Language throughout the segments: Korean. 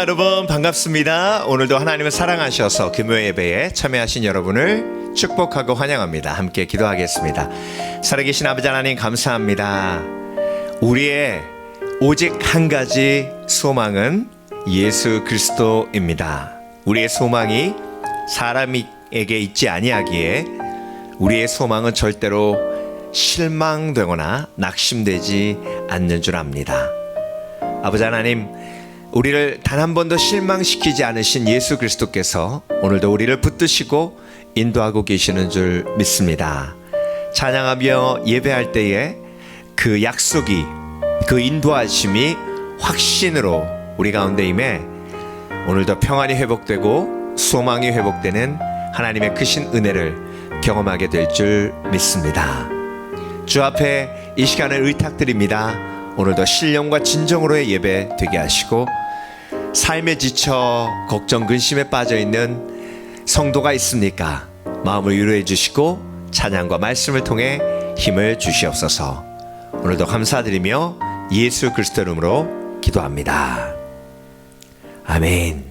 여러분 반갑습니다. 오늘도 하나님을 사랑하셔서 금요 예배에 참여하신 여러분을 축복하고 환영합니다. 함께 기도하겠습니다. 살아계신 아버지 하나님 감사합니다. 우리의 오직 한 가지 소망은 예수 그리스도입니다. 우리의 소망이 사람에게 있지 아니하기에 우리의 소망은 절대로 실망되거나 낙심되지 않는 줄 압니다. 아버지 하나님, 우리를 단 한 번도 실망시키지 않으신 예수 그리스도께서 오늘도 우리를 붙드시고 인도하고 계시는 줄 믿습니다. 찬양하며 예배할 때에 그 약속이, 그 인도하심이 확신으로 우리 가운데 임해 오늘도 평안이 회복되고 소망이 회복되는 하나님의 크신 은혜를 경험하게 될 줄 믿습니다. 주 앞에 이 시간을 의탁드립니다. 오늘도 신령과 진정으로의 예배 되게 하시고, 삶에 지쳐 걱정 근심에 빠져있는 성도가 있습니까? 마음을 위로해 주시고 찬양과 말씀을 통해 힘을 주시옵소서. 오늘도 감사드리며 예수 그리스도 이름으로 기도합니다. 아멘.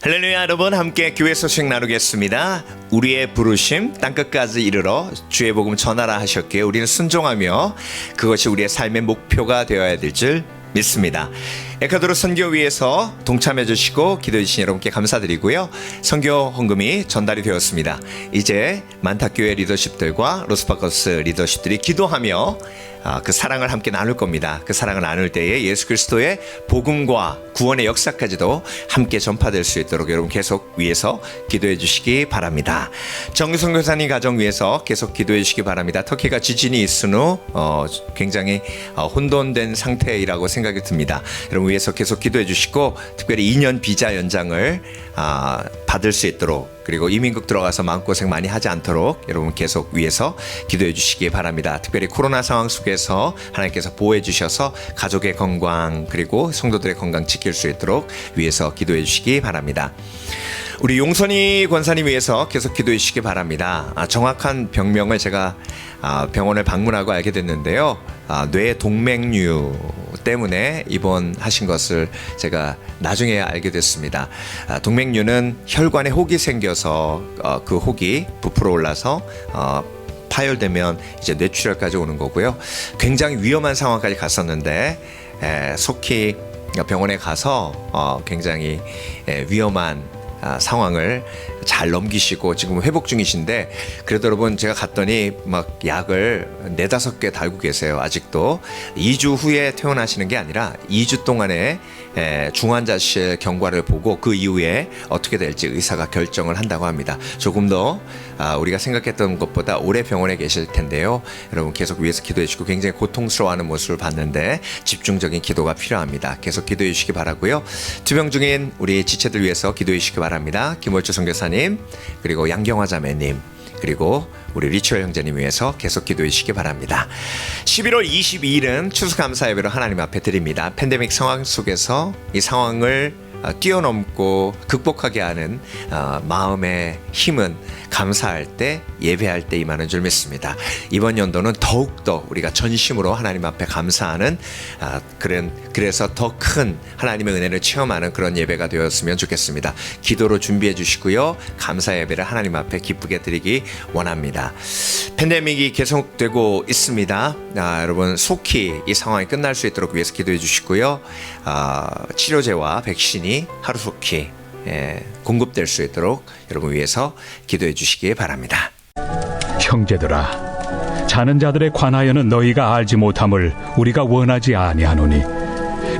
할렐루야, 여러분 함께 교회 소식 나누겠습니다. 우리의 부르심 땅끝까지 이르러 주의 복음 전하라 하셨기에 우리는 순종하며 그것이 우리의 삶의 목표가 되어야 될 줄 믿습니다. 에콰도르 선교위에서 동참해 주시고 기도해 주신 여러분께 감사드리고요. 선교 헌금이 전달이 되었습니다. 이제 만탁교회 리더십들과 로스파커스 리더십들이 기도하며 그 사랑을 함께 나눌 겁니다. 그 사랑을 나눌 때에 예수 그리스도의 복음과 구원의 역사까지도 함께 전파될 수 있도록 여러분 계속 위해서 기도해 주시기 바랍니다. 정유성 교사님 가정 위해서 계속 기도해 주시기 바랍니다. 터키가 지진이 있은 후 굉장히 혼돈된 상태이라고 생각이 듭니다. 여러분 위해서 계속 기도해 주시고 특별히 2년 비자 연장을 받을 수 있도록, 그리고 이민국 들어가서 마음고생 많이 하지 않도록 여러분 계속 위해서 기도해 주시기 바랍니다. 특별히 코로나 상황 속에서 하나님께서 보호해 주셔서 가족의 건강 그리고 성도들의 건강 지킬 수 있도록 위해서 기도해 주시기 바랍니다. 우리 용선이 권사님 위해서 계속 기도해 주시기 바랍니다. 정확한 병명을 제가 병원을 방문하고 알게 됐는데요. 뇌 동맥류 때문에 입원하신 것을 제가 나중에 알게 됐습니다. 동맥류는 혈관에 혹이 생겨서 그 혹이 부풀어 올라서 파열되면 이제 뇌출혈까지 오는 거고요. 굉장히 위험한 상황까지 갔었는데 속히 병원에 가서 굉장히 위험한 상황을 잘 넘기시고 지금 회복 중이신데, 그래도 여러분 제가 갔더니 막 약을 4-5개 달고 계세요. 아직도 2주 후에 퇴원하시는 게 아니라 2주 동안에 중환자실 경과를 보고 그 이후에 어떻게 될지 의사가 결정을 한다고 합니다. 조금 더 우리가 생각했던 것보다 오래 병원에 계실 텐데요. 여러분 계속 위해서 기도해 주시고, 굉장히 고통스러워하는 모습을 봤는데 집중적인 기도가 필요합니다. 계속 기도해 주시기 바라고요. 투병 중인 우리 지체들 위해서 기도해 주시기 바랍니다. 김월주 선교사님, 그리고 양경화 자매님, 그리고 우리 리추얼 형제님 위해서 계속 기도해 주시기 바랍니다. 11월 22일은 추수감사 예배로 하나님 앞에 드립니다. 팬데믹 상황 속에서 이 상황을 뛰어넘고 극복하게 하는 마음의 힘은 감사할 때, 예배할 때 임하는 줄 믿습니다. 이번 연도는 더욱더 우리가 전심으로 하나님 앞에 감사하는 그래서 더 큰 하나님의 은혜를 체험하는 그런 예배가 되었으면 좋겠습니다. 기도로 준비해 주시고요. 감사 예배를 하나님 앞에 기쁘게 드리기 원합니다. 팬데믹이 계속되고 있습니다. 여러분 속히 이 상황이 끝날 수 있도록 위해서 기도해 주시고요. 치료제와 백신이 하루속히 공급될 수 있도록 여러분 위해서 기도해 주시기 바랍니다. 형제들아, 자는 자들에 관하여는 너희가 알지 못함을 우리가 원하지 아니하노니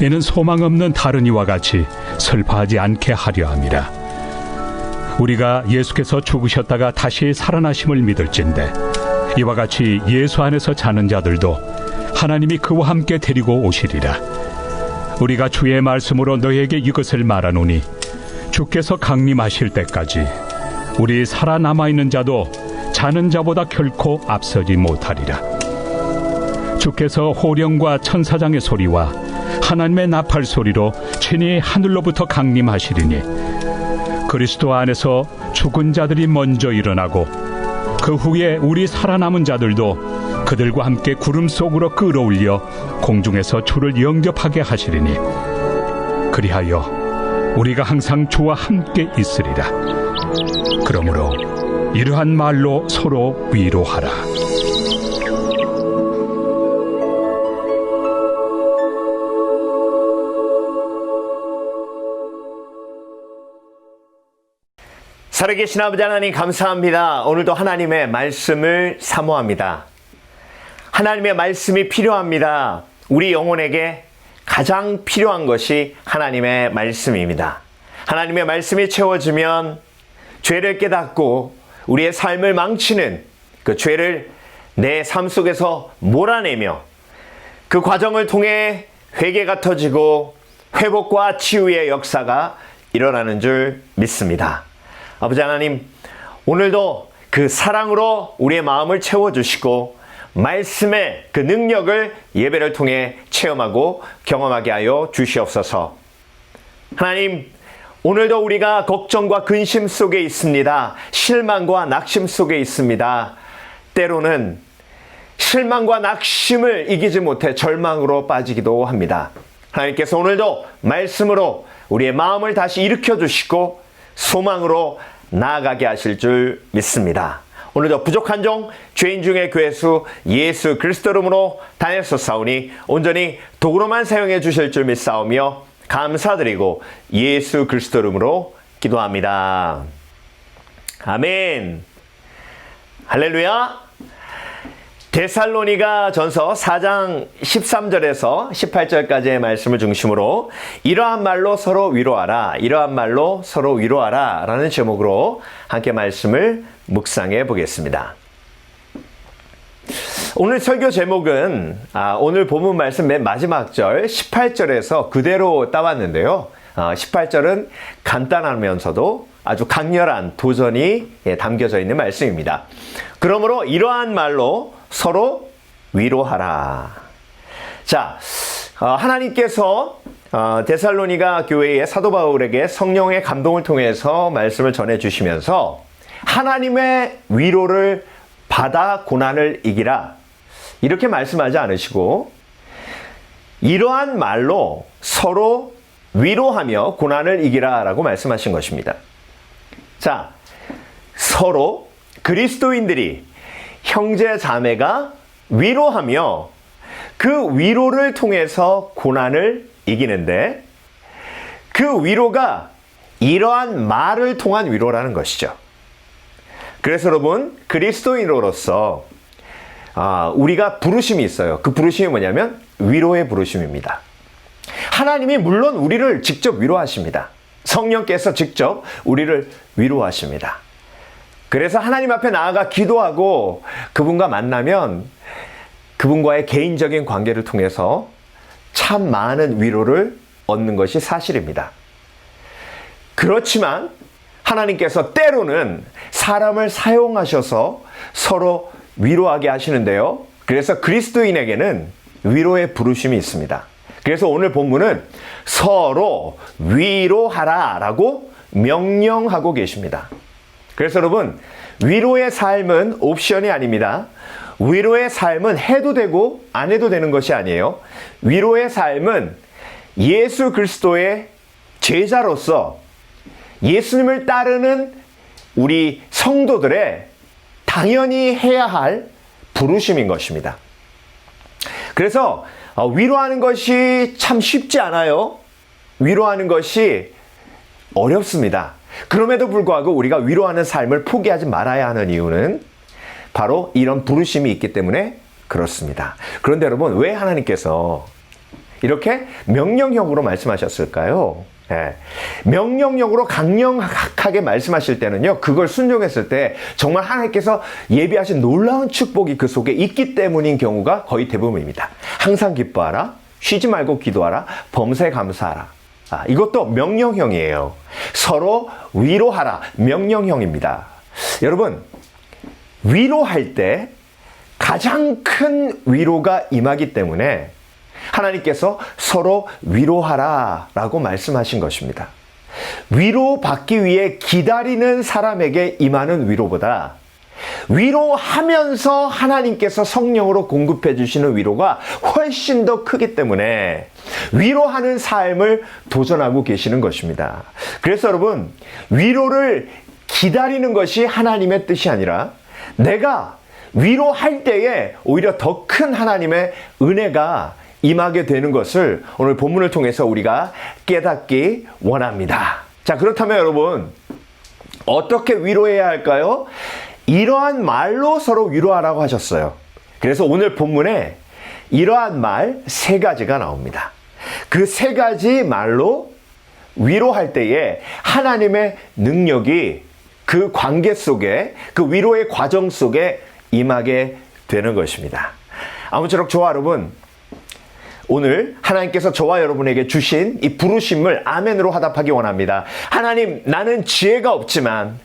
이는 소망 없는 다른 이와 같이 슬퍼하지 않게 하려 함이라. 우리가 예수께서 죽으셨다가 다시 살아나심을 믿을진대 이와 같이 예수 안에서 자는 자들도 하나님이 그와 함께 데리고 오시리라. 우리가 주의 말씀으로 너희에게 이것을 말하노니 주께서 강림하실 때까지 우리 살아남아있는 자도 자는 자보다 결코 앞서지 못하리라. 주께서 호령과 천사장의 소리와 하나님의 나팔 소리로 친히 하늘로부터 강림하시리니 그리스도 안에서 죽은 자들이 먼저 일어나고 그 후에 우리 살아남은 자들도 그들과 함께 구름 속으로 끌어올려 공중에서 주를 영접하게 하시리니 그리하여 우리가 항상 주와 함께 있으리라. 그러므로 이러한 말로 서로 위로하라. 살아계신 아버지 하나님 감사합니다. 오늘도 하나님의 말씀을 사모합니다. 하나님의 말씀이 필요합니다. 우리 영혼에게 가장 필요한 것이 하나님의 말씀입니다. 하나님의 말씀이 채워지면 죄를 깨닫고 우리의 삶을 망치는 그 죄를 내 삶 속에서 몰아내며 그 과정을 통해 회개가 터지고 회복과 치유의 역사가 일어나는 줄 믿습니다. 아버지 하나님, 오늘도 그 사랑으로 우리의 마음을 채워주시고 말씀의 그 능력을 예배를 통해 체험하고 경험하게 하여 주시옵소서. 하나님, 오늘도 우리가 걱정과 근심 속에 있습니다. 실망과 낙심 속에 있습니다. 때로는 실망과 낙심을 이기지 못해 절망으로 빠지기도 합니다. 하나님께서 오늘도 말씀으로 우리의 마음을 다시 일으켜 주시고 소망으로 나아가게 하실 줄 믿습니다. 오늘도 부족한 종 죄인 중에 괴수 예수 그리스도 이름으로 다녔사오니 온전히 도구로만 사용해 주실 줄 믿사오며 감사드리고 예수 그리스도 이름으로 기도합니다. 아멘. 할렐루야. 데살로니가 전서 4장 13절에서 18절까지의 말씀을 중심으로 이러한 말로 서로 위로하라, 이러한 말로 서로 위로하라 라는 제목으로 함께 말씀을 묵상해 보겠습니다. 오늘 설교 제목은 오늘 본문 말씀 맨 마지막 절 18절에서 그대로 따왔는데요. 18절은 간단하면서도 아주 강렬한 도전이 담겨져 있는 말씀입니다. 그러므로 이러한 말로 서로 위로하라. 자, 하나님께서 데살로니가 교회의 사도 바울에게 성령의 감동을 통해서 말씀을 전해주시면서 하나님의 위로를 받아 고난을 이기라 이렇게 말씀하지 않으시고 이러한 말로 서로 위로하며 고난을 이기라 라고 말씀하신 것입니다. 자, 서로 그리스도인들이 형제 자매가 위로하며 그 위로를 통해서 고난을 이기는데 그 위로가 이러한 말을 통한 위로라는 것이죠. 그래서 여러분 그리스도인으로서 우리가 부르심이 있어요. 그 부르심이 뭐냐면 위로의 부르심입니다. 하나님이 물론 우리를 직접 위로하십니다. 성령께서 직접 우리를 위로하십니다. 그래서 하나님 앞에 나아가 기도하고 그분과 만나면 그분과의 개인적인 관계를 통해서 참 많은 위로를 얻는 것이 사실입니다. 그렇지만 하나님께서 때로는 사람을 사용하셔서 서로 위로하게 하시는데요. 그래서 그리스도인에게는 위로의 부르심이 있습니다. 그래서 오늘 본문은 서로 위로하라 라고 명령하고 계십니다. 그래서 여러분 위로의 삶은 옵션이 아닙니다. 위로의 삶은 해도 되고 안 해도 되는 것이 아니에요. 위로의 삶은 예수 그리스도의 제자로서 예수님을 따르는 우리 성도들의 당연히 해야 할 부르심인 것입니다. 그래서 위로하는 것이 참 쉽지 않아요. 위로하는 것이 어렵습니다. 그럼에도 불구하고 우리가 위로하는 삶을 포기하지 말아야 하는 이유는 바로 이런 부르심이 있기 때문에 그렇습니다. 그런데 여러분 왜 하나님께서 이렇게 명령형으로 말씀하셨을까요? 명령형으로 강력하게 말씀하실 때는요, 그걸 순종했을 때 정말 하나님께서 예비하신 놀라운 축복이 그 속에 있기 때문인 경우가 거의 대부분입니다. 항상 기뻐하라, 쉬지 말고 기도하라, 범사에 감사하라. 이것도 명령형이에요. 서로 위로하라, 명령형입니다. 여러분, 위로할 때 가장 큰 위로가 임하기 때문에 하나님께서 서로 위로하라 라고 말씀하신 것입니다. 위로받기 위해 기다리는 사람에게 임하는 위로보다 위로하면서 하나님께서 성령으로 공급해 주시는 위로가 훨씬 더 크기 때문에 위로하는 삶을 도전하고 계시는 것입니다. 그래서 여러분, 위로를 기다리는 것이 하나님의 뜻이 아니라 내가 위로할 때에 오히려 더 큰 하나님의 은혜가 임하게 되는 것을 오늘 본문을 통해서 우리가 깨닫기 원합니다. 자, 그렇다면 여러분 어떻게 위로해야 할까요? 이러한 말로 서로 위로하라고 하셨어요. 그래서 오늘 본문에 이러한 말 3가지가 나옵니다. 그 3가지 말로 위로할 때에 하나님의 능력이 그 관계 속에, 그 위로의 과정 속에 임하게 되는 것입니다. 아무쪼록 저와 여러분, 오늘 하나님께서 저와 여러분에게 주신 이 부르심을 아멘으로 화답하기 원합니다. 하나님, 나는 지혜가 없지만,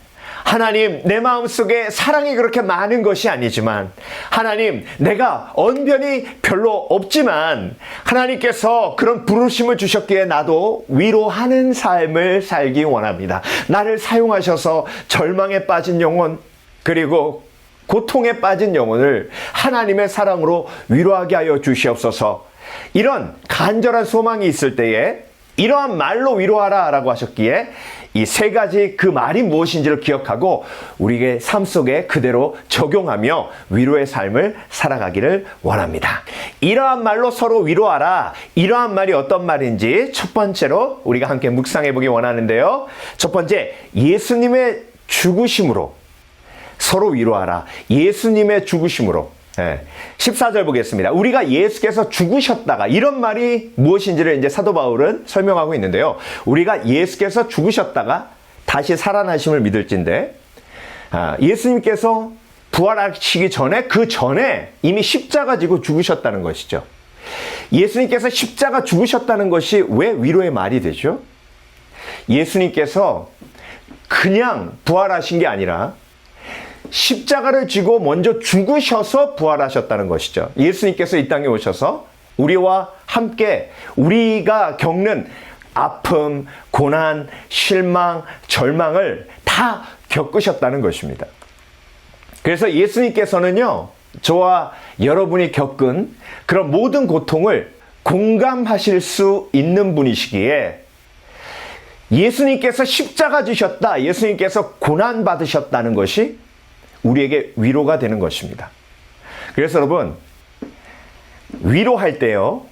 하나님, 내 마음속에 사랑이 그렇게 많은 것이 아니지만, 하나님, 내가 언변이 별로 없지만 하나님께서 그런 부르심을 주셨기에 나도 위로하는 삶을 살기 원합니다. 나를 사용하셔서 절망에 빠진 영혼, 그리고 고통에 빠진 영혼을 하나님의 사랑으로 위로하게 하여 주시옵소서. 이런 간절한 소망이 있을 때에 이러한 말로 위로하라 라고 하셨기에 이 세 가지 그 말이 무엇인지를 기억하고 우리의 삶 속에 그대로 적용하며 위로의 삶을 살아가기를 원합니다. 이러한 말로 서로 위로하라. 이러한 말이 어떤 말인지 첫 번째로 우리가 함께 묵상해 보기 원하는데요. 첫 번째, 예수님의 죽으심으로 서로 위로하라. 예수님의 죽으심으로. 14절 보겠습니다. 우리가 예수께서 죽으셨다가, 이런 말이 무엇인지를 이제 사도 바울은 설명하고 있는데요. 우리가 예수께서 죽으셨다가 다시 살아나심을 믿을진데, 예수님께서 부활하시기 전에, 그 전에 이미 십자가 지고 죽으셨다는 것이죠. 예수님께서 십자가 죽으셨다는 것이 왜 위로의 말이 되죠? 예수님께서 그냥 부활하신 게 아니라 십자가를 지고 먼저 죽으셔서 부활하셨다는 것이죠. 예수님께서 이 땅에 오셔서 우리와 함께 우리가 겪는 아픔, 고난, 실망, 절망을 다 겪으셨다는 것입니다. 그래서 예수님께서는요, 저와 여러분이 겪은 그런 모든 고통을 공감하실 수 있는 분이시기에 예수님께서 십자가 지셨다, 예수님께서 고난 받으셨다는 것이 우리에게 위로가 되는 것입니다. 그래서 여러분, 위로할 때요,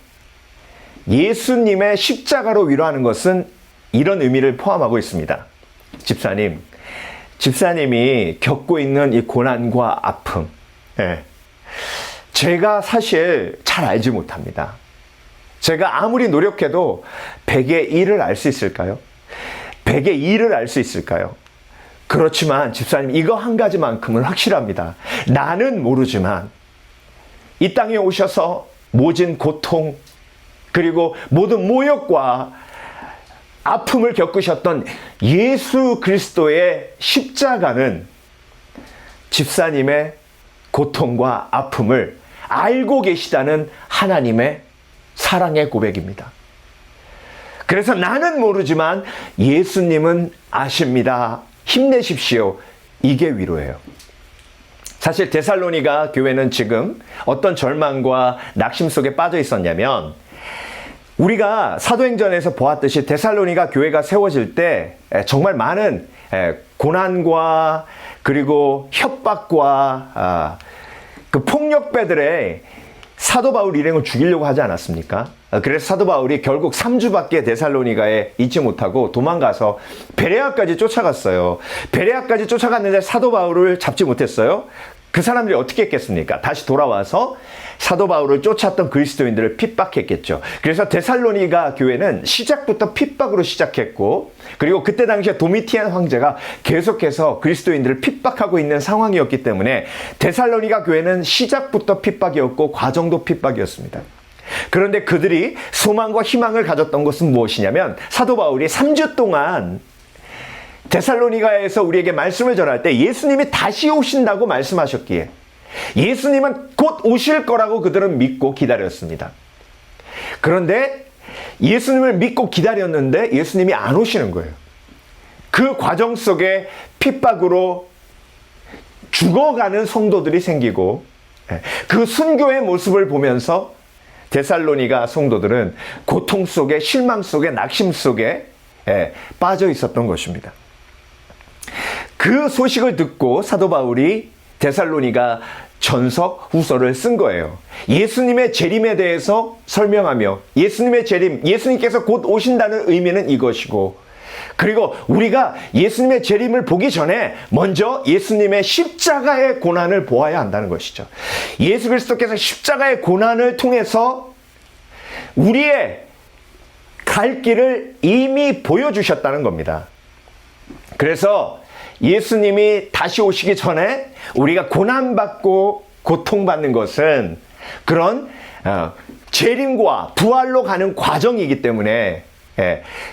예수님의 십자가로 위로하는 것은 이런 의미를 포함하고 있습니다. 집사님이 겪고 있는 이 고난과 아픔, 제가 사실 잘 알지 못합니다. 제가 아무리 노력해도 100의 1을 알 수 있을까요? 100의 2를 알 수 있을까요? 그렇지만 집사님, 이거 한 가지만큼은 확실합니다. 나는 모르지만 이 땅에 오셔서 모진 고통, 그리고 모든 모욕과 아픔을 겪으셨던 예수 그리스도의 십자가는 집사님의 고통과 아픔을 알고 계시다는 하나님의 사랑의 고백입니다. 그래서 나는 모르지만 예수님은 아십니다. 힘내십시오. 이게 위로예요. 사실 데살로니가 교회는 지금 어떤 절망과 낙심 속에 빠져 있었냐면, 우리가 사도행전에서 보았듯이 데살로니가 교회가 세워질 때 정말 많은 고난과 그리고 협박과 그 폭력배들의 사도 바울 일행을 죽이려고 하지 않았습니까? 그래서 사도 바울이 결국 3주밖에 데살로니가에 있지 못하고 도망가서 베레아까지 쫓아갔어요. 베레아까지 쫓아갔는데 사도 바울을 잡지 못했어요. 그 사람들이 어떻게 했겠습니까? 다시 돌아와서 사도 바울을 쫓았던 그리스도인들을 핍박했겠죠. 그래서 데살로니가 교회는 시작부터 핍박으로 시작했고, 그리고 그때 당시에 도미티안 황제가 계속해서 그리스도인들을 핍박하고 있는 상황이었기 때문에 데살로니가 교회는 시작부터 핍박이었고 과정도 핍박이었습니다. 그런데 그들이 소망과 희망을 가졌던 것은 무엇이냐면, 사도 바울이 3주 동안 데살로니가에서 우리에게 말씀을 전할 때 예수님이 다시 오신다고 말씀하셨기에 예수님은 곧 오실 거라고 그들은 믿고 기다렸습니다. 그런데 예수님을 믿고 기다렸는데 예수님이 안 오시는 거예요. 그 과정 속에 핍박으로 죽어가는 성도들이 생기고, 그 순교의 모습을 보면서 데살로니가 성도들은 고통 속에, 실망 속에, 낙심 속에 빠져 있었던 것입니다. 그 소식을 듣고 사도 바울이 데살로니가 전서 후서를 쓴 거예요. 예수님의 재림에 대해서 설명하며, 예수님의 재림, 예수님께서 곧 오신다는 의미는 이것이고, 그리고 우리가 예수님의 재림을 보기 전에 먼저 예수님의 십자가의 고난을 보아야 한다는 것이죠. 예수 그리스도께서 십자가의 고난을 통해서 우리의 갈 길을 이미 보여주셨다는 겁니다. 그래서 예수님이 다시 오시기 전에 우리가 고난받고 고통받는 것은 그런 재림과 부활로 가는 과정이기 때문에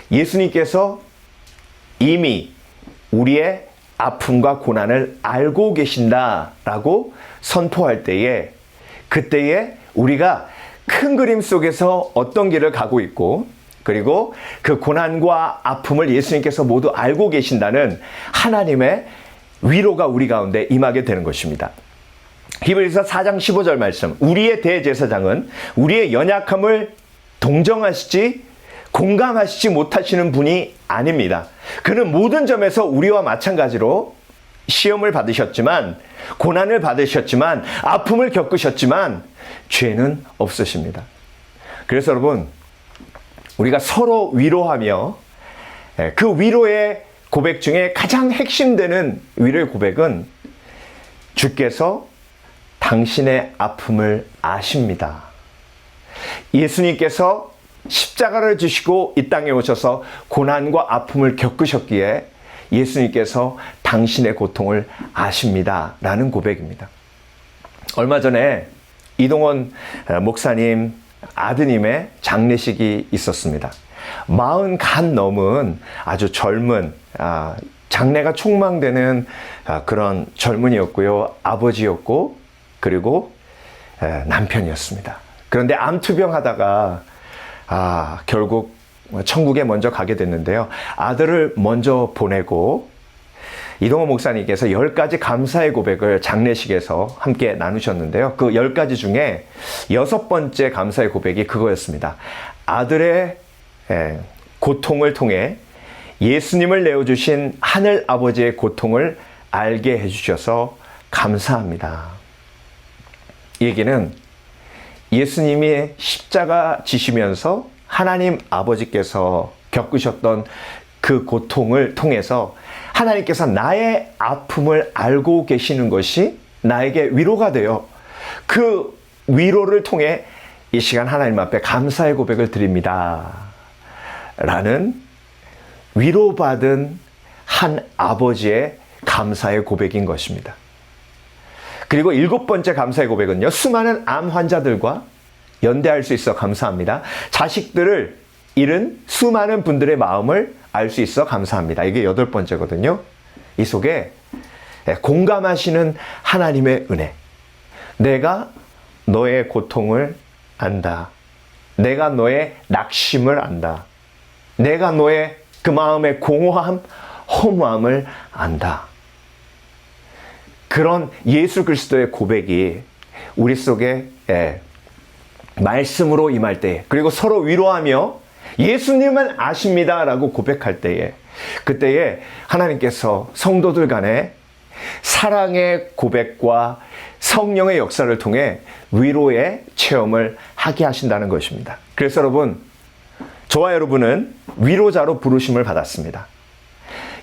예수님께서 이미 우리의 아픔과 고난을 알고 계신다라고 선포할 때에, 그때에 우리가 큰 그림 속에서 어떤 길을 가고 있고, 그리고 그 고난과 아픔을 예수님께서 모두 알고 계신다는 하나님의 위로가 우리 가운데 임하게 되는 것입니다. 히브리서 4장 15절 말씀, 우리의 대제사장은 우리의 연약함을 동정하시지 공감하시지 못하시는 분이 아닙니다. 그는 모든 점에서 우리와 마찬가지로 시험을 받으셨지만, 고난을 받으셨지만, 아픔을 겪으셨지만 죄는 없으십니다. 그래서 여러분, 우리가 서로 위로하며 그 위로의 고백 중에 가장 핵심되는 위로의 고백은 주께서 당신의 아픔을 아십니다. 예수님께서 십자가를 지시고 이 땅에 오셔서 고난과 아픔을 겪으셨기에 예수님께서 당신의 고통을 아십니다. 라는 고백입니다. 얼마 전에 이동원 목사님 아드님의 장례식이 있었습니다. 40 간 넘은 아주 젊은, 장래가 촉망되는 그런 젊은이였고요. 아버지였고, 그리고 남편이었습니다. 그런데 암투병 하다가 결국 천국에 먼저 가게 됐는데요. 아들을 먼저 보내고 이동호 목사님께서 10가지 감사의 고백을 장례식에서 함께 나누셨는데요. 그 10가지 중에 6번째 감사의 고백이 그거였습니다. 아들의 고통을 통해 예수님을 내어주신 하늘 아버지의 고통을 알게 해주셔서 감사합니다. 이 얘기는 예수님이 십자가 지시면서 하나님 아버지께서 겪으셨던 그 고통을 통해서 하나님께서 나의 아픔을 알고 계시는 것이 나에게 위로가 되어 그 위로를 통해 이 시간 하나님 앞에 감사의 고백을 드립니다. 라는 위로받은 한 아버지의 감사의 고백인 것입니다. 그리고 7번째 감사의 고백은요, 수많은 암 환자들과 연대할 수 있어 감사합니다. 자식들을 잃은 수많은 분들의 마음을 알 수 있어 감사합니다. 이게 8번째거든요. 이 속에 공감하시는 하나님의 은혜. 내가 너의 고통을 안다. 내가 너의 낙심을 안다. 내가 너의 그 마음의 공허함, 허무함을 안다. 그런 예수 그리스도의 고백이 우리 속에 말씀으로 임할 때에, 그리고 서로 위로하며 예수님은 아십니다 라고 고백할 때에, 그때에 하나님께서 성도들 간에 사랑의 고백과 성령의 역사를 통해 위로의 체험을 하게 하신다는 것입니다. 그래서 여러분, 저와 여러분은 위로자로 부르심을 받았습니다.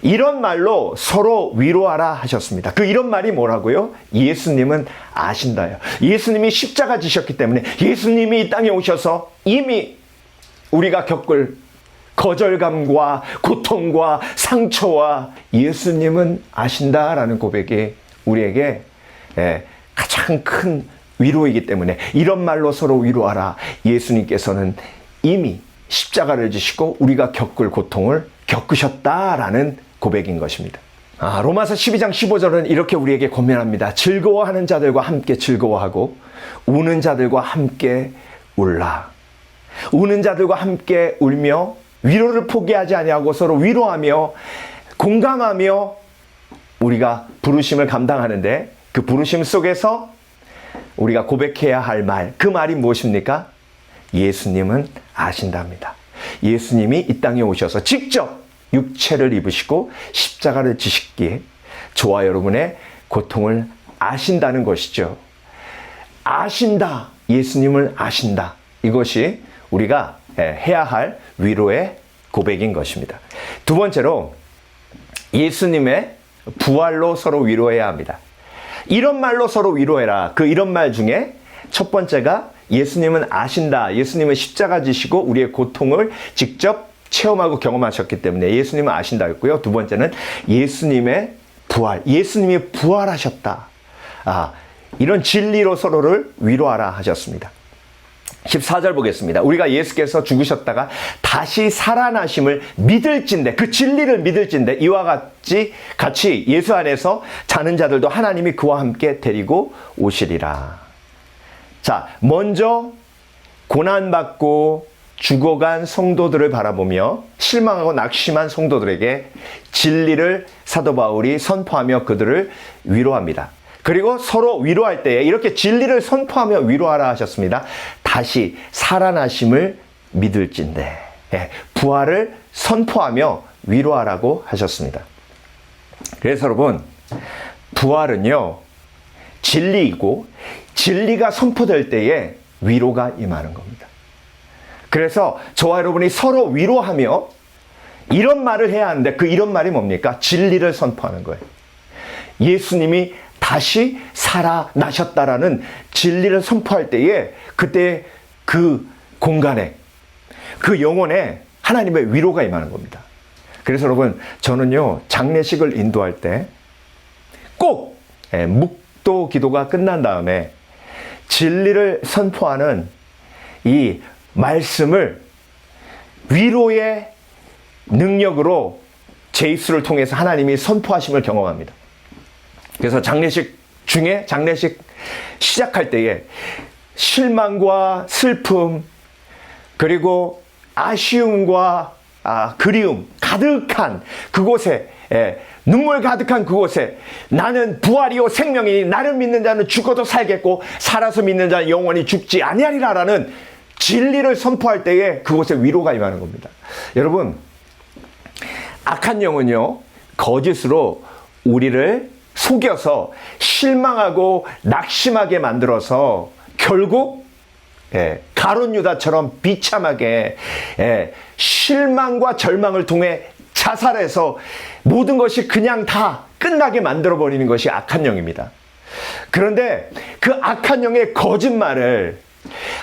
이런 말로 서로 위로하라 하셨습니다. 그 이런 말이 뭐라고요? 예수님은 아신다요. 예수님이 십자가 지셨기 때문에, 예수님이 이 땅에 오셔서 이미 우리가 겪을 거절감과 고통과 상처와 예수님은 아신다라는 고백이 우리에게 가장 큰 위로이기 때문에 이런 말로 서로 위로하라. 예수님께서는 이미 십자가를 지시고 우리가 겪을 고통을 겪으셨다라는 고백인 것입니다. 로마서 12장 15절은 이렇게 우리에게 권면합니다. 즐거워하는 자들과 함께 즐거워하고 우는 자들과 함께 울라. 우는 자들과 함께 울며 위로를 포기하지 아니하고 서로 위로하며 공감하며 우리가 부르심을 감당하는데, 그 부르심 속에서 우리가 고백해야 할 말, 그 말이 무엇입니까? 예수님은 아신답니다. 예수님이 이 땅에 오셔서 직접 육체를 입으시고 십자가를 지셨기에 저와 여러분의 고통을 아신다는 것이죠. 아신다. 예수님을 아신다. 이것이 우리가 해야 할 위로의 고백인 것입니다. 두 번째로, 예수님의 부활로 서로 위로해야 합니다. 이런 말로 서로 위로해라. 그 이런 말 중에 첫 번째가 예수님은 아신다. 예수님은 십자가 지시고 우리의 고통을 직접 체험하고 경험하셨기 때문에 예수님은 아신다였고요. 두 번째는 예수님의 부활. 예수님이 부활하셨다. 이런 진리로 서로를 위로하라 하셨습니다. 14절 보겠습니다. 우리가 예수께서 죽으셨다가 다시 살아나심을 믿을진대, 그 진리를 믿을진대 이와 같이 예수 안에서 자는 자들도 하나님이 그와 함께 데리고 오시리라. 자, 먼저 고난받고 죽어간 성도들을 바라보며 실망하고 낙심한 성도들에게 진리를 사도 바울이 선포하며 그들을 위로합니다. 그리고 서로 위로할 때에 이렇게 진리를 선포하며 위로하라 하셨습니다. 다시 살아나심을 믿을진대. 부활을 선포하며 위로하라고 하셨습니다. 그래서 여러분, 부활은요, 진리이고 진리가 선포될 때에 위로가 임하는 겁니다. 그래서 저와 여러분이 서로 위로하며 이런 말을 해야 하는데 그 이런 말이 뭡니까? 진리를 선포하는 거예요. 예수님이 다시 살아나셨다라는 진리를 선포할 때에 그때 그 공간에 그 영혼에 하나님의 위로가 임하는 겁니다. 그래서 여러분, 저는요, 장례식을 인도할 때 꼭 묵도 기도가 끝난 다음에 진리를 선포하는 이 말씀을 위로의 능력으로 제 입술을 통해서 하나님이 선포하심을 경험합니다. 그래서 장례식 중에 장례식 시작할 때에 실망과 슬픔 그리고 아쉬움과 그리움 가득한 그곳에 눈물 가득한 그곳에 나는 부활이요 생명이니 나를 믿는 자는 죽어도 살겠고 살아서 믿는 자는 영원히 죽지 아니하리라라는 진리를 선포할 때에 그곳에 위로가 임하는 겁니다. 여러분, 악한 영은요, 거짓으로 우리를 속여서 실망하고 낙심하게 만들어서 결국 가룟 유다처럼 비참하게 실망과 절망을 통해 자살해서 모든 것이 그냥 다 끝나게 만들어버리는 것이 악한 영입니다. 그런데 그 악한 영의 거짓말을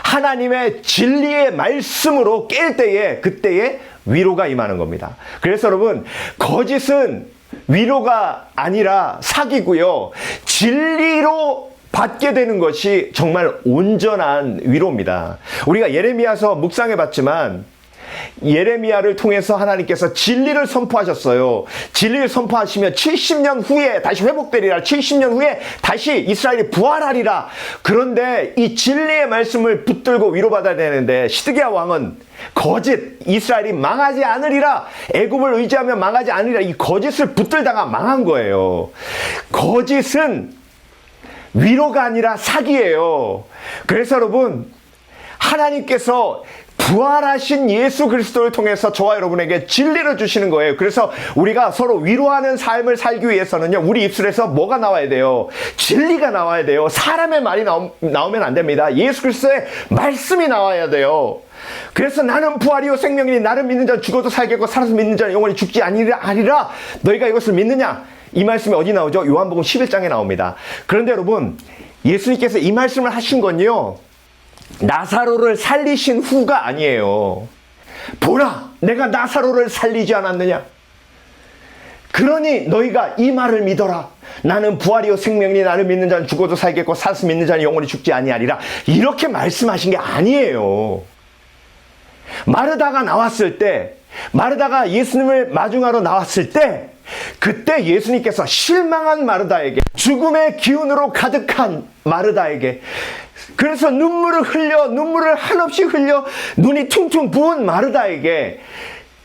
하나님의 진리의 말씀으로 깰 때에 그때에 위로가 임하는 겁니다. 그래서 여러분, 거짓은 위로가 아니라 사기고요, 진리로 받게 되는 것이 정말 온전한 위로입니다. 우리가 예레미야서 묵상해 봤지만 예레미야를 통해서 하나님께서 진리를 선포하셨어요. 진리를 선포하시면 70년 후에 다시 회복되리라. 70년 후에 다시 이스라엘이 부활하리라. 그런데 이 진리의 말씀을 붙들고 위로받아야 되는데 시드기야 왕은 거짓, 이스라엘이 망하지 않으리라, 애굽을 의지하면 망하지 않으리라, 이 거짓을 붙들다가 망한 거예요. 거짓은 위로가 아니라 사기예요. 그래서 여러분, 하나님께서 부활하신 예수 그리스도를 통해서 저와 여러분에게 진리를 주시는 거예요. 그래서 우리가 서로 위로하는 삶을 살기 위해서는요, 우리 입술에서 뭐가 나와야 돼요? 진리가 나와야 돼요. 사람의 말이 나오면 안 됩니다. 예수 그리스도의 말씀이 나와야 돼요. 그래서 나는 부활이요 생명이니 나를 믿는 자는 죽어도 살겠고 살아서 믿는 자는 영원히 죽지 아니라 너희가 이것을 믿느냐? 이 말씀이 어디 나오죠? 요한복음 11장에 나옵니다. 그런데 여러분, 예수님께서 이 말씀을 하신 건요, 나사로를 살리신 후가 아니에요. 보라, 내가 나사로를 살리지 않았느냐? 그러니 너희가 이 말을 믿어라. 나는 부활이요 생명이니 나를 믿는 자는 죽어도 살겠고 살아서 믿는 자는 영원히 죽지 아니하리라. 이렇게 말씀하신 게 아니에요. 마르다가 나왔을 때, 마르다가 예수님을 마중하러 나왔을 때, 그때 예수님께서 실망한 마르다에게, 죽음의 기운으로 가득한 마르다에게, 그래서 눈물을 한없이 흘려 눈이 퉁퉁 부은 마르다에게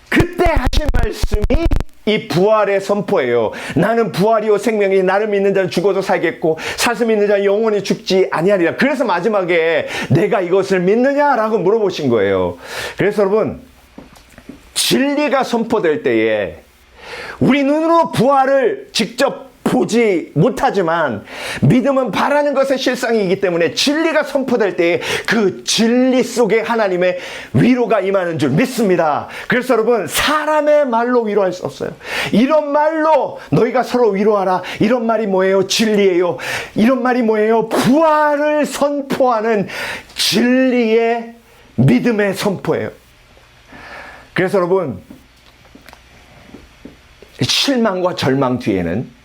그때 하신 말씀이 이 부활의 선포예요. 나는 부활이요 생명이니 나를 믿는 자는 죽어도 살겠고 살아서 믿는 자는 영원히 죽지 아니하리라. 그래서 마지막에 내가 이것을 믿느냐라고 물어보신 거예요. 그래서 여러분, 진리가 선포될 때에 우리 눈으로 부활을 직접 보지 못하지만 믿음은 바라는 것의 실상이기 때문에 진리가 선포될 때에 그 진리 속에 하나님의 위로가 임하는 줄 믿습니다. 그래서 여러분, 사람의 말로 위로할 수 없어요. 이런 말로 너희가 서로 위로하라. 이런 말이 뭐예요? 진리예요. 이런 말이 뭐예요? 부활을 선포하는 진리의 믿음의 선포예요. 그래서 여러분, 실망과 절망 뒤에는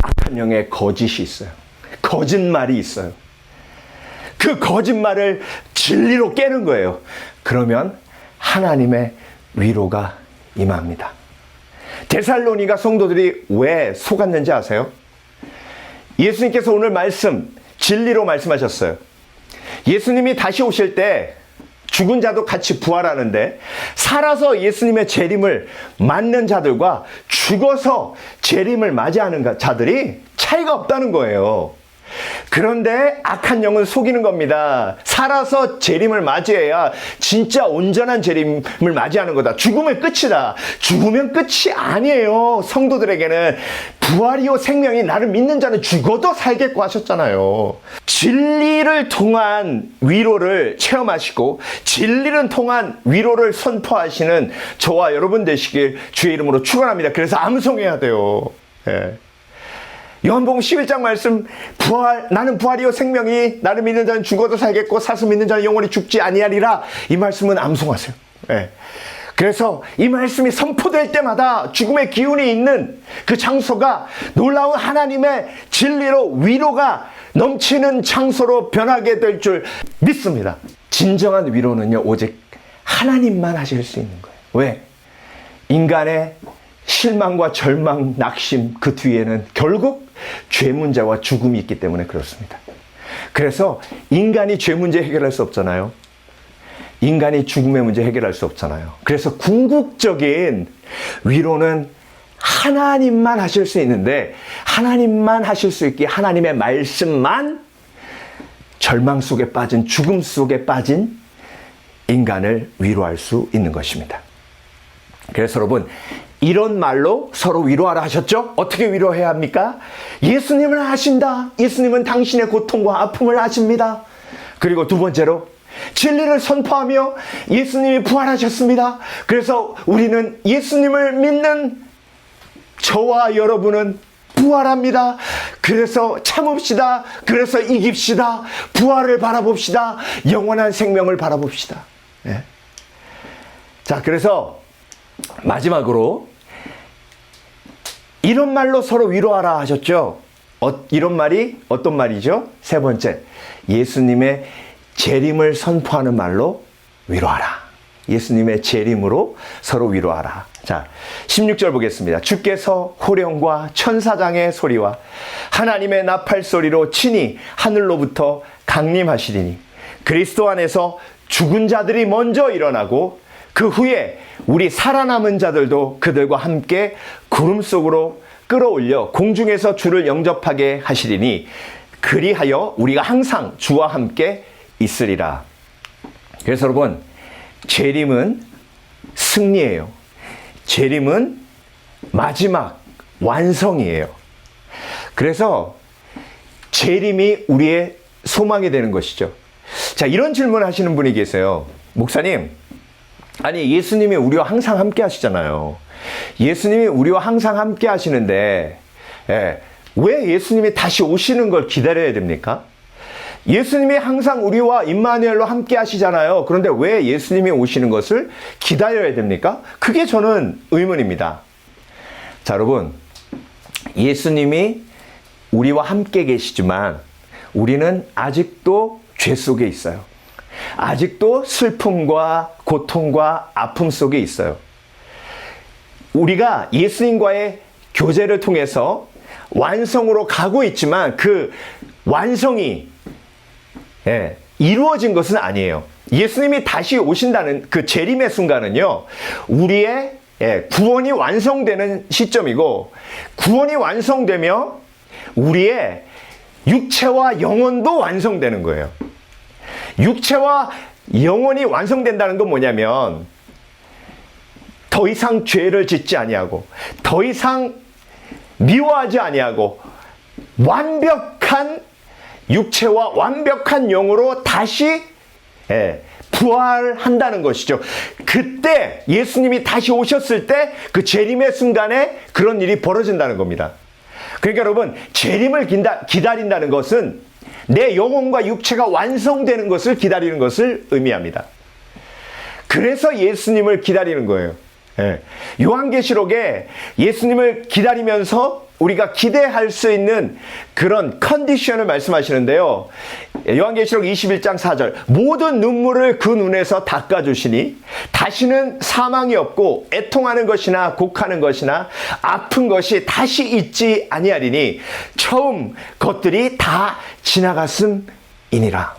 악한 영의 거짓이 있어요. 거짓말이 있어요. 그 거짓말을 진리로 깨는 거예요. 그러면 하나님의 위로가 임합니다. 데살로니가 성도들이 왜 속았는지 아세요? 예수님께서 오늘 말씀, 진리로 말씀하셨어요. 예수님이 다시 오실 때 죽은 자도 같이 부활하는데, 살아서 예수님의 재림을 맞는 자들과 죽어서 재림을 맞이하는 자들이 차이가 없다는 거예요. 그런데 악한 영은 속이는 겁니다. 살아서 재림을 맞이해야 진짜 온전한 재림을 맞이하는 거다. 죽음의 끝이다. 죽으면 끝이 아니에요. 성도들에게는 부활이요 생명이 나를 믿는 자는 죽어도 살겠고 하셨잖아요. 진리를 통한 위로를 체험하시고 진리를 통한 위로를 선포하시는 저와 여러분 되시길 주의 이름으로 축원합니다. 그래서 암송해야 돼요. 예. 요한복음 11장 말씀, 나는 부활이요 생명이 나를 믿는 자는 죽어도 살겠고 사서 믿는 자는 영원히 죽지 아니하리라. 이 말씀은 암송하세요. 예. 그래서 이 말씀이 선포될 때마다 죽음의 기운이 있는 그 장소가 놀라운 하나님의 진리로 위로가 넘치는 장소로 변하게 될 줄 믿습니다. 진정한 위로는요, 오직 하나님만 하실 수 있는 거예요. 왜? 인간의 실망과 절망, 낙심 그 뒤에는 결국 죄 문제와 죽음이 있기 때문에 그렇습니다. 그래서 인간이 죄 문제 해결할 수 없잖아요. 인간이 죽음의 문제 해결할 수 없잖아요. 그래서 궁극적인 위로는 하나님만 하실 수 있는데 하나님만 하실 수 있기에 하나님의 말씀만 절망 속에 빠진 죽음 속에 빠진 인간을 위로할 수 있는 것입니다. 그래서 여러분 이런 말로 서로 위로하라 하셨죠? 어떻게 위로해야 합니까? 예수님을 아신다. 예수님은 당신의 고통과 아픔을 아십니다. 그리고 두 번째로 진리를 선포하며 예수님이 부활하셨습니다. 그래서 우리는 예수님을 믿는 저와 여러분은 부활합니다. 그래서 참읍시다. 그래서 이깁시다. 부활을 바라봅시다. 영원한 생명을 바라봅시다. 네. 자, 그래서 마지막으로 이런 말로 서로 위로하라 하셨죠? 이런 말이 어떤 말이죠? 세 번째, 예수님의 재림을 선포하는 말로 위로하라. 예수님의 재림으로 서로 위로하라. 자, 16절 보겠습니다. 주께서 호령과 천사장의 소리와 하나님의 나팔 소리로 친히 하늘로부터 강림하시리니 그리스도 안에서 죽은 자들이 먼저 일어나고 그 후에 우리 살아남은 자들도 그들과 함께 구름 속으로 끌어올려 공중에서 주를 영접하게 하시리니 그리하여 우리가 항상 주와 함께 있으리라. 그래서 여러분, 재림은 승리예요. 재림은 마지막 완성이에요. 그래서 재림이 우리의 소망이 되는 것이죠. 자, 이런 질문 하시는 분이 계세요. 목사님, 아니 예수님이 우리와 항상 함께 하시잖아요. 예수님이 우리와 항상 함께 하시는데 왜 예수님이 다시 오시는 걸 기다려야 됩니까? 예수님이 항상 우리와 임마누엘로 함께 하시잖아요. 그런데 왜 예수님이 오시는 것을 기다려야 됩니까? 그게 저는 의문입니다. 자, 여러분, 예수님이 우리와 함께 계시지만 우리는 아직도 죄 속에 있어요. 아직도 슬픔과 고통과 아픔 속에 있어요. 우리가 예수님과의 교제를 통해서 완성으로 가고 있지만 그 완성이 이루어진 것은 아니에요. 예수님이 다시 오신다는 그 재림의 순간은요, 우리의 구원이 완성되는 시점이고, 구원이 완성되며 우리의 육체와 영혼도 완성되는 거예요. 육체와 영혼이 완성된다는 건 뭐냐면 더 이상 죄를 짓지 아니하고 더 이상 미워하지 아니하고 완벽한 육체와 완벽한 영으로 다시 부활한다는 것이죠. 그때 예수님이 다시 오셨을 때 그 재림의 순간에 그런 일이 벌어진다는 겁니다. 그러니까 여러분, 재림을 기다린다는 것은 내 영혼과 육체가 완성되는 것을 기다리는 것을 의미합니다. 그래서 예수님을 기다리는 거예요. 요한계시록에 예수님을 기다리면서 우리가 기대할 수 있는 그런 컨디션을 말씀하시는데요. 요한계시록 21장 4절, 모든 눈물을 그 눈에서 닦아주시니 다시는 사망이 없고 애통하는 것이나 곡하는 것이나 아픈 것이 다시 있지 아니하리니 처음 것들이 다 지나갔음이니라.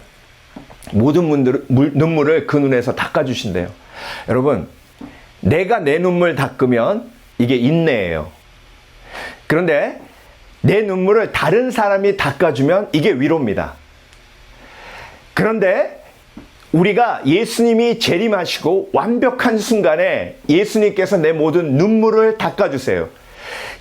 모든 눈물을 그 눈에서 닦아주신대요. 여러분, 내가 내 눈물 닦으면 이게 인내예요. 그런데 내 눈물을 다른 사람이 닦아주면 이게 위로입니다. 그런데 우리가 예수님이 재림하시고 완벽한 순간에 예수님께서 내 모든 눈물을 닦아주세요.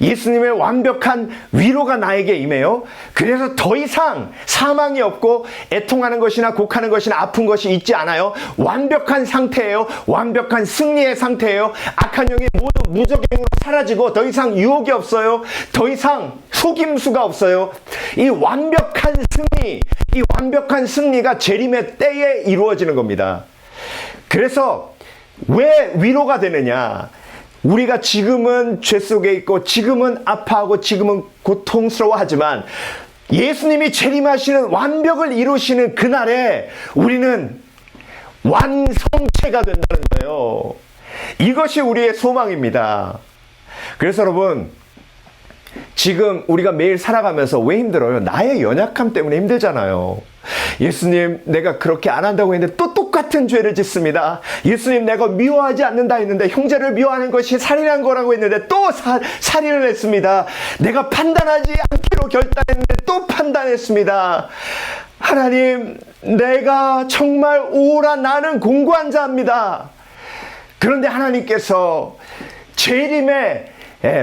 예수님의 완벽한 위로가 나에게 임해요. 그래서 더 이상 사망이 없고 애통하는 것이나 곡하는 것이나 아픈 것이 있지 않아요. 완벽한 상태예요. 완벽한 승리의 상태예요. 악한 영이 모두 무적행으로 사라지고 더 이상 유혹이 없어요. 더 이상 속임수가 없어요. 이 완벽한 승리, 이 완벽한 승리가 재림의 때에 이루어지는 겁니다. 그래서 왜 위로가 되느냐? 우리가 지금은 죄 속에 있고 지금은 아파하고 지금은 고통스러워하지만 예수님이 재림하시는 완벽을 이루시는 그날에 우리는 완성체가 된다는 거예요. 이것이 우리의 소망입니다. 그래서 여러분, 지금 우리가 매일 살아가면서 왜 힘들어요? 나의 연약함 때문에 힘들잖아요. 예수님, 내가 그렇게 안 한다고 했는데 또 똑같은 죄를 짓습니다. 예수님, 내가 미워하지 않는다 했는데 형제를 미워하는 것이 살인한 거라고 했는데 또 살인을 했습니다. 내가 판단하지 않기로 결단했는데 또 판단했습니다. 하나님, 내가 정말 오라 나는 공고한 자입니다. 그런데 하나님께서 재림의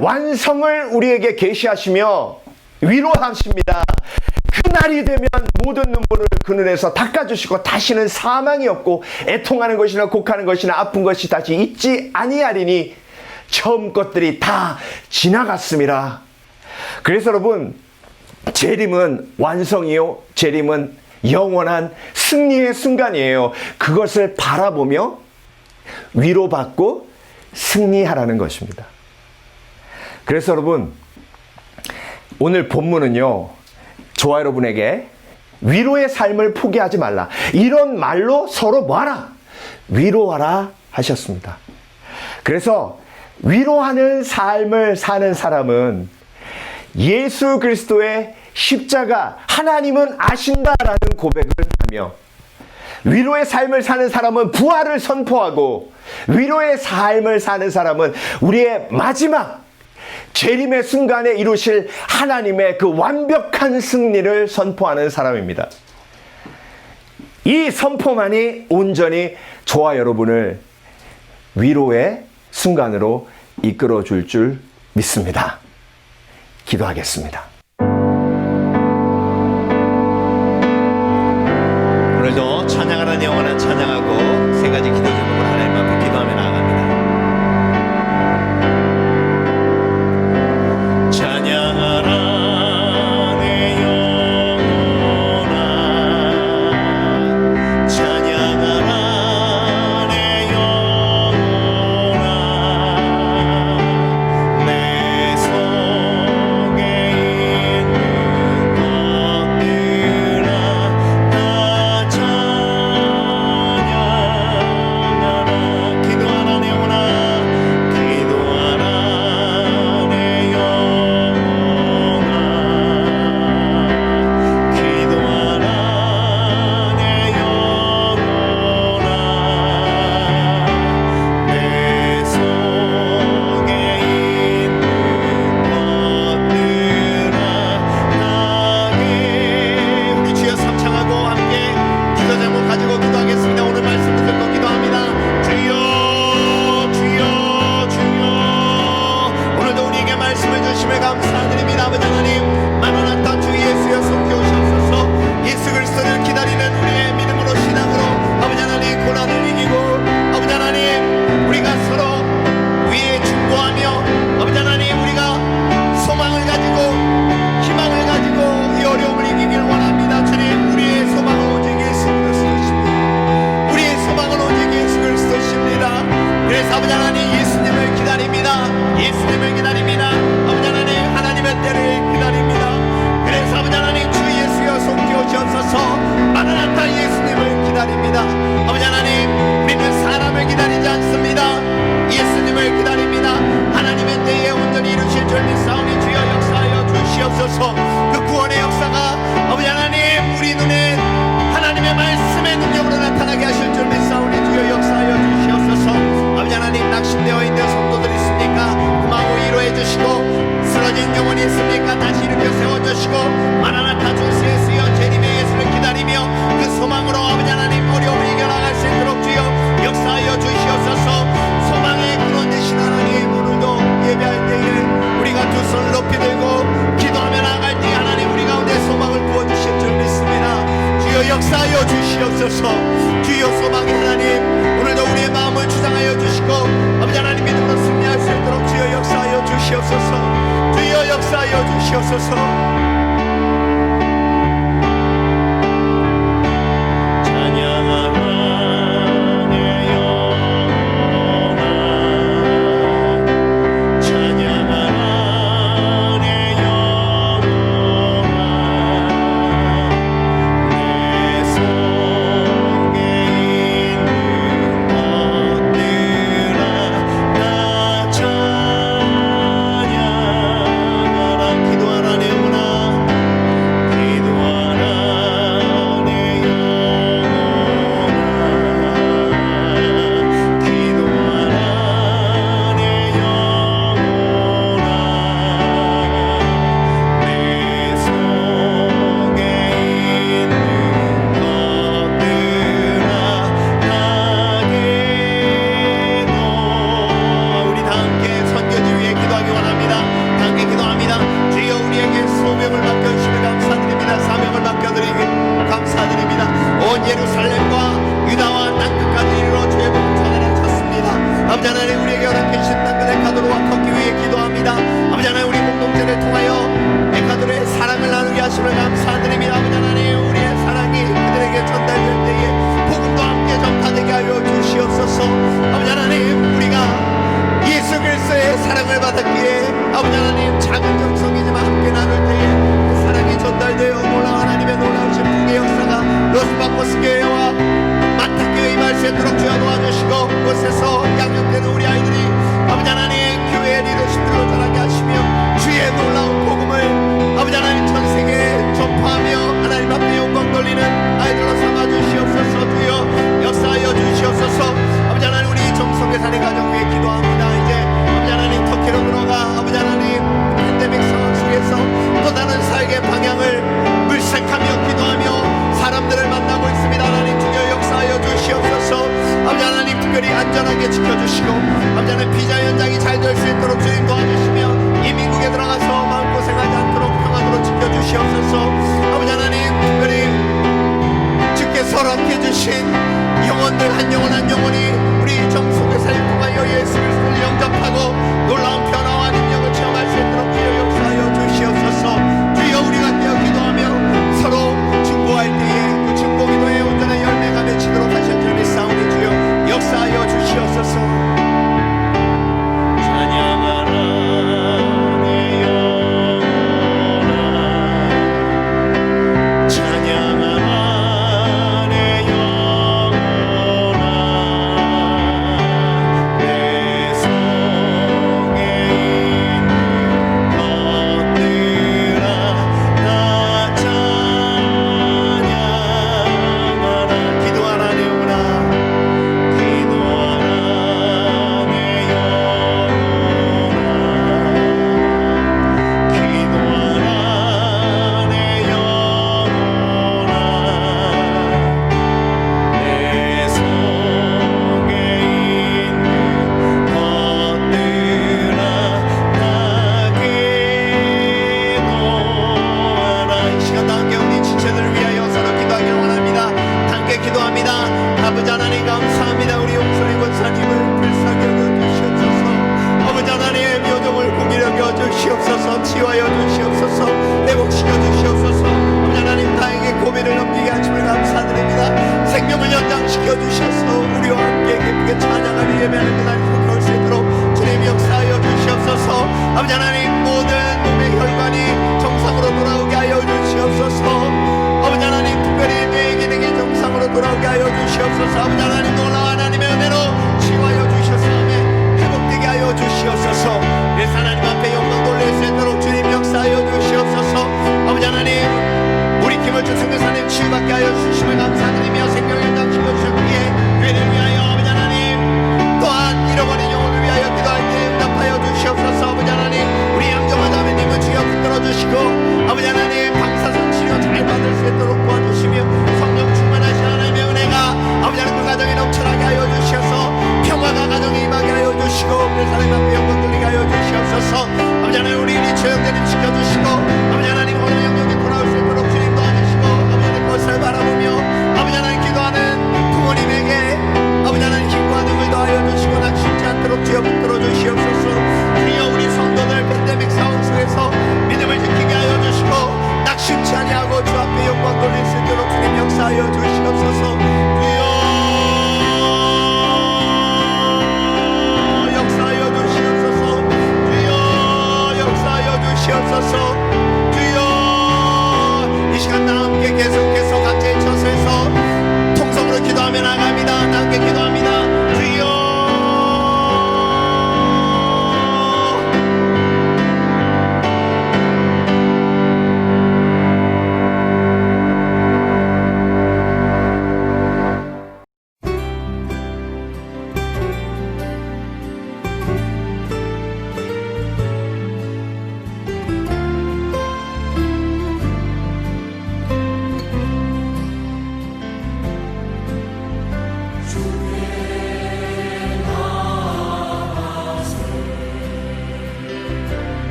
완성을 우리에게 계시하시며 위로하십니다. 그날이 되면 모든 눈물을 그 눈에서 닦아주시고 다시는 사망이 없고 애통하는 것이나 곡하는 것이나 아픈 것이 다시 있지 아니하리니 처음 것들이 다 지나갔습니다. 그래서 여러분, 재림은 완성이요, 재림은 영원한 승리의 순간이에요. 그것을 바라보며 위로받고 승리하라는 것입니다. 그래서 여러분, 오늘 본문은요, 저와 여러분에게 위로의 삶을 포기하지 말라, 이런 말로 서로 뭐하라? 위로하라 하셨습니다. 그래서 위로하는 삶을 사는 사람은 예수 그리스도의 십자가, 하나님은 아신다라는 고백을 하며, 위로의 삶을 사는 사람은 부활을 선포하고, 위로의 삶을 사는 사람은 우리의 마지막 재림의 순간에 이루실 하나님의 그 완벽한 승리를 선포하는 사람입니다. 이 선포만이 온전히 저와 여러분을 위로의 순간으로 이끌어 줄 줄 믿습니다. 기도하겠습니다. 오늘도 찬양하는 영원한 찬양하고 세 가지 기도 제목을 하나님 앞에 기도하며 나아갑니다. 찬양하라 내 영혼아, 찬양하라 내 영혼아, 내 속에 있는 것들아 다 찬양하라. 기도하라 내 영혼아, 기도하라 내 영혼아, 기도하라 내 영혼아, 내 속에 있는 것들아 나게. 우리 주여 삼창하고 함께 기도 제목 가지고 기도하겠습니다. 오늘 말씀 듣고 기도합니다. 주여 주여 주여, 오늘도 우리에게 말씀해 주심에 감사드립니다. 아버지 하나님, 마라나타 주 예수여 속히 오시옵소서. 예수 그리스도를 기다리는 우리의 믿음으로 신앙으로 아버지 하나님 고난을 이기고, 아버지 하나님 우리가 서로 위에 중보하며 아버지 하나님 우리가 소망을 가지고 희망을 가지고 이 어려움을 이기길 원합니다. 주님, 우리의 소망은 오직 예수 그리스도십니다. 우리의 소망은 오직 예수 그리스도십니다. 그래서 아버지 하나님 예수님을 기다립니다. 예수님을 기다립니다. 아버지 하나님 하나님의 때를 기다립니다. 그래서 아버지 하나님 주 예수여 속히 오시옵소서. 마라나타 예수님을 기다립니다. 아버지 하나님, 우리는 사람을 기다리지 않습니다. 예수님을 기다립니다. 하나님의 때에 온전히 이루실 줄 믿사오니 주여 역사하여 주시옵소서. 그 구원의 역사가 아버지 하나님 우리 눈에 하나님의 말씀의 능력으로 나타나게 하실 줄 믿사오니 주여 역사하여 주시옵소서. 아버지 하나님, 낙심되어 있는 성도들 있습니까? 고마워 위로해 주시고, 쓰러진 영혼이 있습니까? 다시 일으켜 주시고 마라나타 주 예수여 재림의 예수를 기다리며 그 소망으로 아버지 하나님 어려움을 이겨나갈 수 있도록 주여 역사하여 주시옵소서. 소망의 근원 되신 하나님, 오늘도 예배할 때에 우리가 두 손을 높이 들고 기도하며 나갈 때 하나님 우리 가운데 소망을 부어주실 줄 믿습니다. 주여 역사하여 주시옵소서. 주여 소망의 하나님, 오늘도 우리의 마음을 주장하여 주시고 아버지 하나님 믿음으로 승리할 수 있도록 주여 역사하여 주시옵소서. 주여 역사하여 주시옵소서. 아버지 하나님 시간 다 함께 계속해서 각자의 처소에서 통성으로 기도하며 나갑니다. 다 함께 기도합니다. 주여.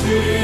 Jesus.